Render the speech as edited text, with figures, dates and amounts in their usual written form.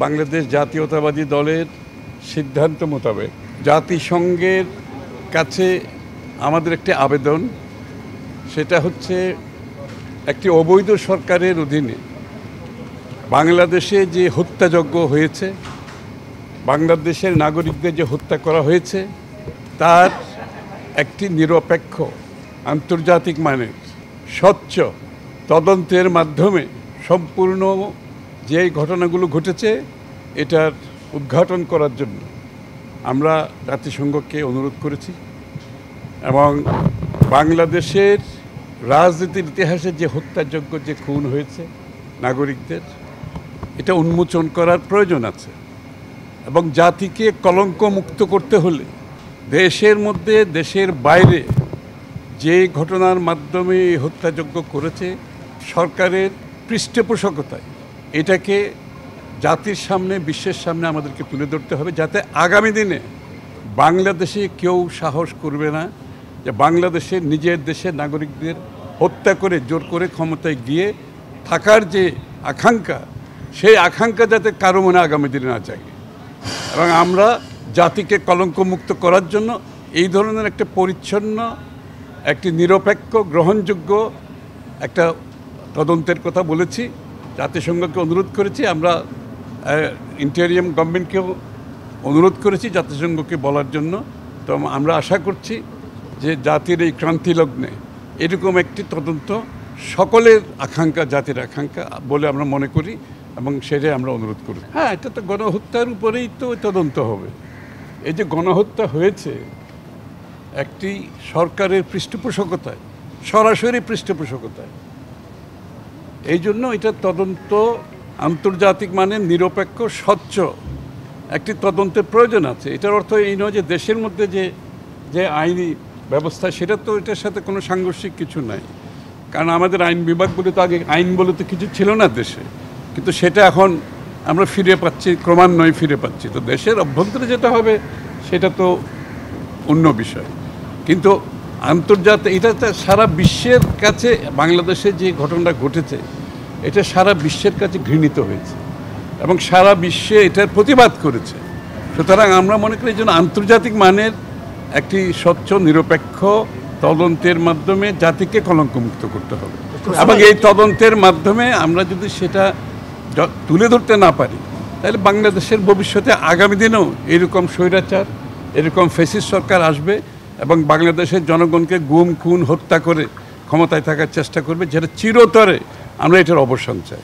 বাংলাদেশ জাতীয়তাবাদী দলের সিদ্ধান্ত মোতাবেক জাতিসংঘের কাছে আমাদের একটি আবেদন, সেটা হচ্ছে একটি অবৈধ সরকারের অধীনে বাংলাদেশে যে হত্যাযজ্ঞ হয়েছে, বাংলাদেশের নাগরিকদের যে হত্যা করা হয়েছে, তার একটি নিরপেক্ষ আন্তর্জাতিক মানের স্বচ্ছ তদন্তের মাধ্যমে সম্পূর্ণ যে ঘটনাগুলো ঘটেছে এটার উদ্ঘাটন করার জন্য আমরা জাতিসংঘকে অনুরোধ করেছি এবং বাংলাদেশের রাজনীতির ইতিহাসে যে হত্যাযজ্ঞ যে খুন হয়েছে নাগরিকদের, এটা উন্মোচন করার প্রয়োজন আছে এবং জাতিকে কলঙ্ক মুক্ত করতে হলে দেশের মধ্যে দেশের বাইরে যে ঘটনার মাধ্যমে হত্যাযজ্ঞ করেছে সরকারের পৃষ্ঠপোষকতায় এটাকে জাতির সামনে, বিশ্বের সামনে আমাদেরকে তুলে ধরতে হবে, যাতে আগামী দিনে বাংলাদেশে কেউ সাহস করবে না যে বাংলাদেশের নিজের দেশের নাগরিকদের হত্যা করে জোর করে ক্ষমতায় গিয়ে থাকার যে আকাঙ্ক্ষা, সেই আকাঙ্ক্ষা যাতে কারো মনে আগামী দিনে না জাগে। এবং আমরা জাতিকে কলঙ্কমুক্ত করার জন্য এই ধরনের একটা পরিচ্ছন্ন, একটি নিরপেক্ষ, গ্রহণযোগ্য একটা তদন্তের কথা বলেছি, জাতিসংঘকে অনুরোধ করেছি, আমরা ইন্টেরিয়াম গভর্নমেন্টকেও অনুরোধ করেছি জাতিসংঘকে বলার জন্য। তো আমরা আশা করছি যে জাতির এই ক্রান্তিলগ্নে এরকম একটি তদন্ত সকলের আকাঙ্ক্ষা, জাতির আকাঙ্ক্ষা বলে আমরা মনে করি এবং সেটাই আমরা অনুরোধ করি। হ্যাঁ, এটা তো গণহত্যার উপরেই তো তদন্ত হবে। এই যে গণহত্যা হয়েছে একটি সরকারের পৃষ্ঠপোষকতায়, সরাসরি পৃষ্ঠপোষকতায়, এই জন্য এটা তদন্ত আন্তর্জাতিক মানের নিরপেক্ষ স্বচ্ছ একটি তদন্তের প্রয়োজন আছে। এটার অর্থ এই নয় যে দেশের মধ্যে যে আইনি ব্যবস্থা সেটা তো এটার সাথে কোনো সাংঘর্ষিক কিছু নাই, কারণ আমাদের আইন বিভাগ বলে তো আগে আইন বলে তো কিছু ছিল না দেশে, কিন্তু সেটা এখন আমরা ফিরে পাচ্ছি, ক্রমান্বয়ে ফিরে পাচ্ছি। তো দেশের অভ্যন্তরে যেটা হবে সেটা তো অন্য বিষয়, কিন্তু আন্তর্জাতিক এটা সারা বিশ্বের কাছে বাংলাদেশে যে ঘটনাটা ঘটেছে এটা সারা বিশ্বের কাছে ঘৃণিত হয়েছে এবং সারা বিশ্বে এটার প্রতিবাদ করেছে। সুতরাং আমরা মনে করি এই জন্য আন্তর্জাতিক মানের একটি স্বচ্ছ নিরপেক্ষ তদন্তের মাধ্যমে জাতিকে কলঙ্কমুক্ত করতে হবে এবং এই তদন্তের মাধ্যমে আমরা যদি সেটা তুলে ধরতে না পারি তাহলে বাংলাদেশের ভবিষ্যতে আগামী দিনেও এরকম স্বৈরাচার, এরকম ফ্যাসিস্ট সরকার আসবে এবং বাংলাদেশের জনগণকে গুম, খুন, হত্যা করে ক্ষমতায় থাকার চেষ্টা করবে, যেটা চিরতরে আমরা এটার অবসান চাই।